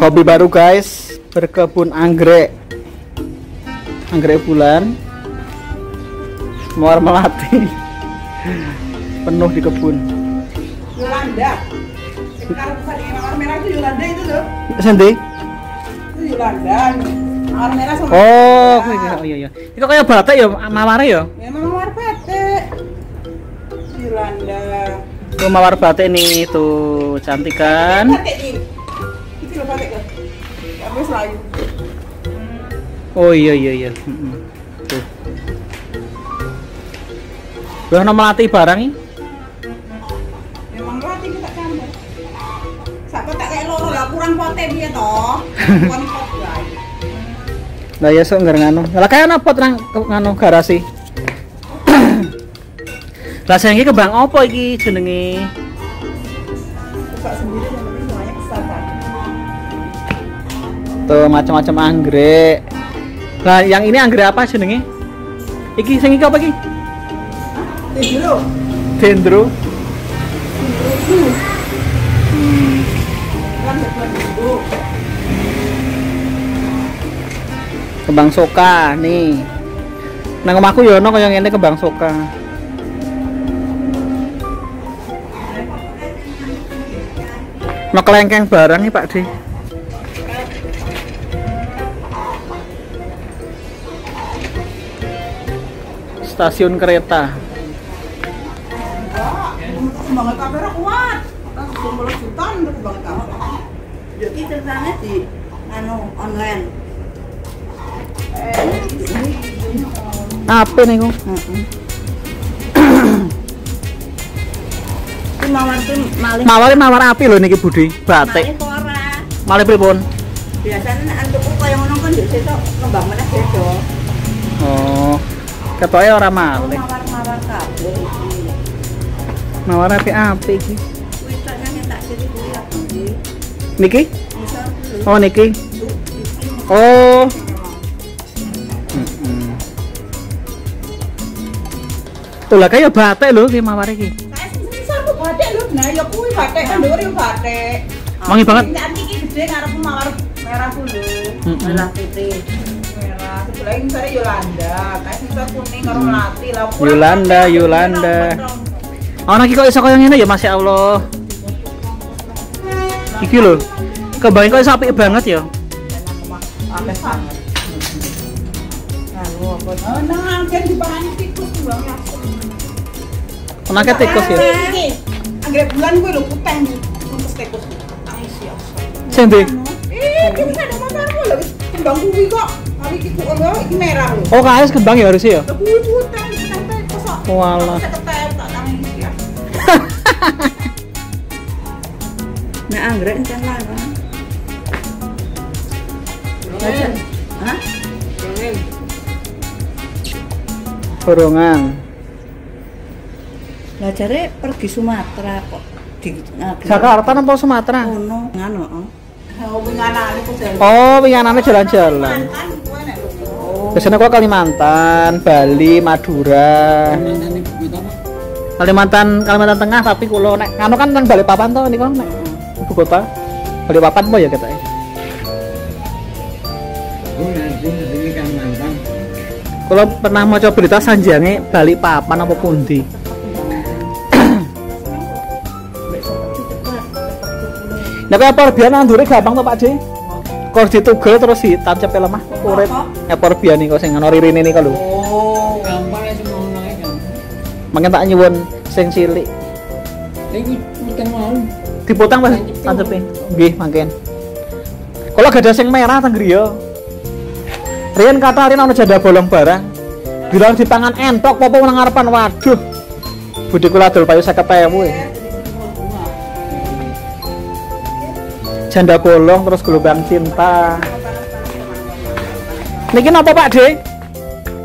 Hobi baru guys, berkebun anggrek. Anggrek bulan. Mawar melati. Penuh di kebun. Yolanda. Sekarang bukan yang mawar merah itu Yolanda itu loh. Sendi? Itu Yolanda. Mawar merah sama. Oh, iya. Itu kayak batik ya, mawar ya? Ya mawar batik. Yolanda. Tuh mawar batik nih, tuh cantik kan? Batik nih. Itu loh batik kan. Habis layu. Oh iya. Tuh. Udah melati barang nih. Memang melati kita campur. Sak tak kayak loro lah kurang pote dia toh. Kurang pot guys. Lah ya sok ngger ngono. Lah kaya apa nang ngono garasi. Lah saiki kembang apa iki jenenge? Buka sendiri yang penting semuanya kesana. Tuh macam-macam anggrek. Lah yang ini anggrek apa jenenge? Iki sing iki apa iki? Dendro. Dendro. Kan dendro. Kembang soka nih. Nang omahku ya ono kaya ngene kembang soka. Ono kelengkeng barang nih Pak D. Stasiun kereta. Kembang kamera kuat. Langsung 10 juta untuk kembang kamera. Jadi ceritanya di online. Apa nih kok? Itu mawar tuh malih. Mawar api loh niki Budi. Batik. Malih ora. Malih pripun? Biasanya nek antukku kaya ngono kan yo setok kembang meneh beda. Oh. Ketoke ora malih. Mawar-mawar kabeh iki. Mawar api iki. Kuwi saknya nyetak siri kuwi apa iki? Niki? Misal dulu. Oh niki. Oh. Tuh lah kayak batik loh ki mawar iki. Saya misal kok batik lho. Nah ya kuwi batik kan dhuwur yo batik. Wangi banget. Ini iki gede ngarep mawar merah dulu. Merah putih. Merah. Sebelah ini misalnya Yolanda. Kayak misal kuning karo melati lah. Yolanda. Ana iki kok iso kaya ngene ya Masya Allah. Iki lho. Kembangin kok iso apik banget ya. Akeh banget. Oh, nang anggen dipangani tikus kembangnya. Anake tikus ya. Iki. Anggrek bulan kuwi lho puteng untuk tikus. Sing ndi? Iki ada motormu lho wis kembang kuwi kok. Tapi iki kok iki merah lho. Oh, kaes kembang ya harusnya ya. Lho kuwi puteng tikus kok. Walah. Ketek tak nangis ya. Nek anggrek encen larang. Hah? Borongan. Lah jare pergi Sumatera kok di Jakarta apa Sumatera? Ono ngono. Oh, winganane kok jalan. Oh, winganane jalan-jalan. Kan kowe nek lho. Biasanya kok Kalimantan, Bali, Madura. Kalimantan Tengah tapi kulo nek anu kan nang Balikpapan to niku nek ibu kota. Balikpapan apa ya ketoke? Kalau pernah mau coba berita sanjange Balikpapan apa pundi? Nah, kayak porbian andure gampang to Pak D. Kok ditugel terus ditancep lemah urip. Porbian iki kok sing ana ririne niku lho. Oh, gampang ya semua orangnya kan. Mangken tak nyuwun sing cilik. Ini utang mau. Dipotong Mas tancepin. Nggih, mangken. Kalau gak ada sing merah teng griya. Riyen kata Riyen ana janda bolong barang. Bilang dipangan entok apa nang ngarepan. Waduh. Budi kula dol payu 50.000. Janda bolong terus gelombang cinta. Niki napa Pak D?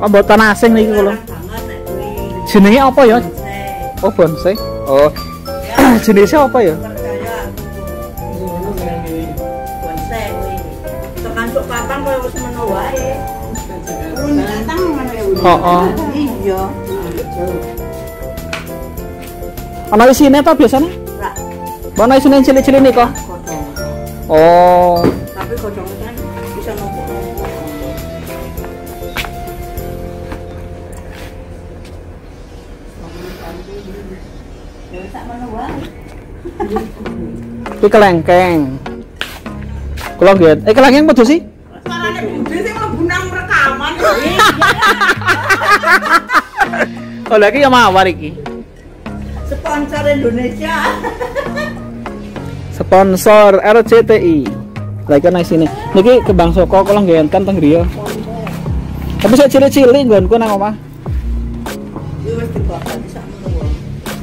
Kok mboten asing niki kula. Jenenge apa ya? Oh, bonsai. Oh. Jenisnya apa ya? Bonsai kuwi. Tekan sok kapan koyo wis meno wae. datang mana ya? Oh. Iya. Ana isine ta biasane? Rak. Mana isine cilik-cilik nih kok? Godong. Oh, Tapi godong kan bisa numpuk-numpuk. Ya tak mana wae. iki kelengkeng. Kula nggih. Kelengkeng padha sih? Suarane Budi sing mlebu nang rekaman. Oh, lagi ya mawar iki. Sponsor Indonesia. Sponsor RCTI. Lagi nang sini. Niki kembang soko kula nggih enten teng griya. Tapi saya cilik-cilik nggonku nang omah. Iki wis dibabat sak menawa.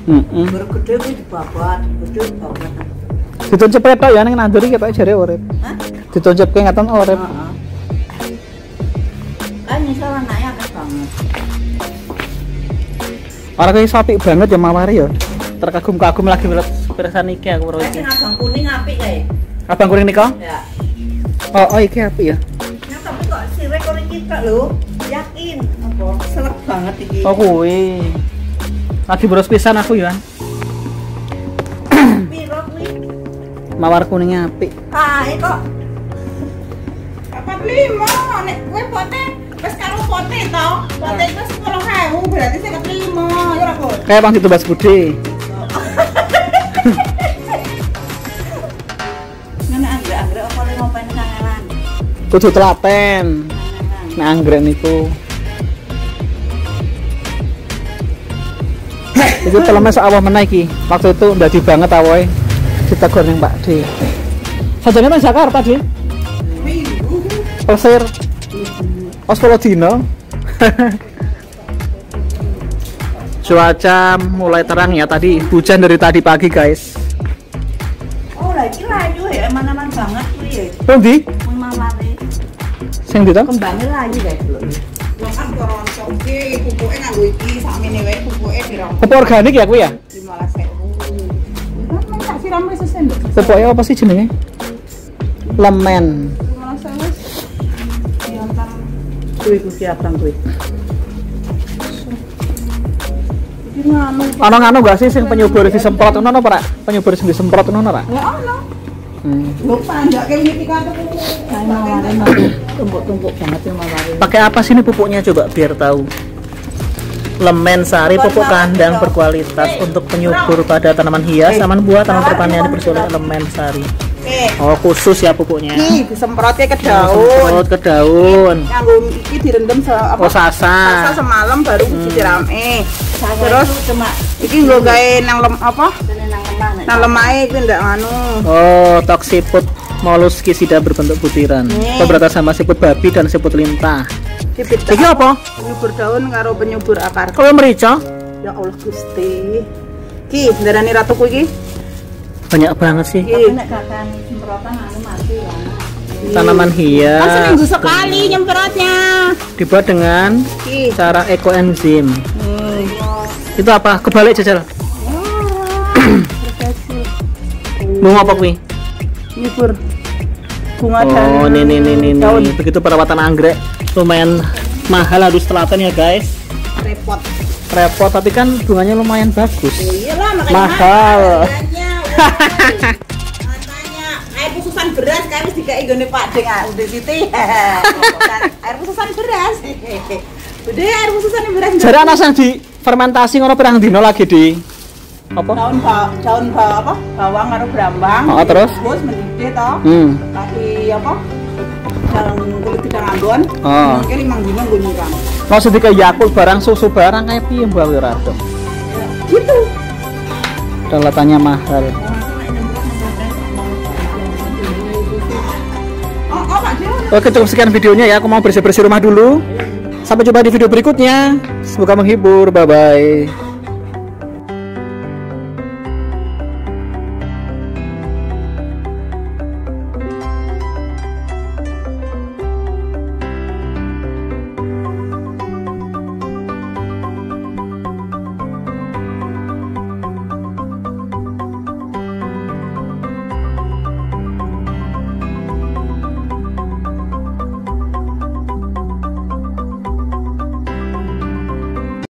Heeh. Bergede kuwi dibabat, gede dibabat. Dituncep tok ya ning nanduri ketoke jare urip. Hah? Dituncepke ngaten urip. Heeh. Kan nyesel anaknya akeh banget. Ora kaya sapi banget ya mawari ya. Terkagum-kagum lagi lihat perasaan iki aku karo Sing iki. abang kuning apik kae. Abang kuning nika? Ya. Oh, iki apik ya. Nah, tapi kok sirek ora kita lho. Yakin apa? Selek banget iki. Oh, kuwi. Lagi boros pisan aku ya. Piro kuwi? Mawar kuningnya apik. Kae kok. 45 nek kowe pote wis karo pote to. Pote itu 10.000 berarti 55 ya ora kok. Kayak Bang Ditubas Budi. Ngene anggrek-anggrek apa le ngopen kangelan. Kudu telaten. Nek anggrek niku. Itu teleme sak awah meneh iki. Waktu itu ndadi banget awoe. Ditegur ning Pak D. Sajane nang Jakarta, Di. Minggu. Pesir. Ospolo dino. Cuaca mulai terang ya tadi. Hujan dari tadi pagi, guys. Oh, lagi layu ya, eman-eman banget kuwi ya. Pundi? Mun maware. Sing ndi to? Kembangnya layu guys lho. Wong kan koronco iki pupuke nganggo iki sakmene wae pupuke dirong Pupuk organik ya kuwi ya? 15.000. Kan tak siram wis sesen lho. Pupuknya apa sih jenenge? Lemen. 15.000 diantar Kuwi kuwi abang kuwi. iki nganu. Ana nganu gak sih sing penyubur disemprot ngono apa, Pak? Penyubur sing disemprot ngono, Pak? Ya ono. Hmm. Lho panjake iki katok. Tumpuk-tumpuk banget ya maware. Pakai apa sih ini pupuknya coba biar tahu? Lemen sari pupuk kandang berkualitas untuk penyubur pada tanaman hias, tanaman buah, tanaman pertanian dipersulit lemen sari. Oh, khusus ya pupuknya. Iki disemprotke ke Semprot daun. ke daun. Nganggo iki direndam apa? Oh, sasa. Sasa semalam baru disirame. Terus cuma Iki nggo gawe nang apa? kene nang lemah nek. Nang lemahe iki ndak nganu. Oh, toksiput molluskisida berbentuk butiran. Pemberantasan sama siput babi dan siput lintah. Cipit. Iki apa? Penyubur daun karo penyubur akar. Kalau merica Ya Allah Gusti. Ki, ndarani ratuku iki. banyak banget sih. Tapi nek kakane semprotan anu mati ya. Tanaman Kan hias seminggu sekali nyemprotnya. dibuat dengan Ki. cara ekoenzim. Itu apa? Kebalik jajal. Bunga apa kuwi? Nyubur bunga Oh, dan nih. daun. Begitu perawatan anggrek lumayan mahal, harus telaten ya guys. Repot. Repot tapi kan bunganya lumayan bagus. Iyalah makanya Mahal. harganya. Makanya air khususan beras kan wis dikai nggone Pak Deng udah Siti. Air khususan beras. Udah air khususan beras. Jadi anak sing di fermentasi ngono pirang dino lagi di apa? Daun apa? Bawang karo brambang. Oh, terus? Terus mendidih toh. Kasih apa? Daun kulit gedang ambon. Oh. Mungkin 5 dino nggo nyiram. Mau sedikit Yakult barang susu barang kayak piye mbak Wiradom. Gitu. Dalatannya mahal. Oh, Pak Deng. Oke, cukup sekian videonya ya. Aku mau bersih-bersih rumah dulu. Sampai jumpa di video berikutnya. Semoga menghibur. Bye bye.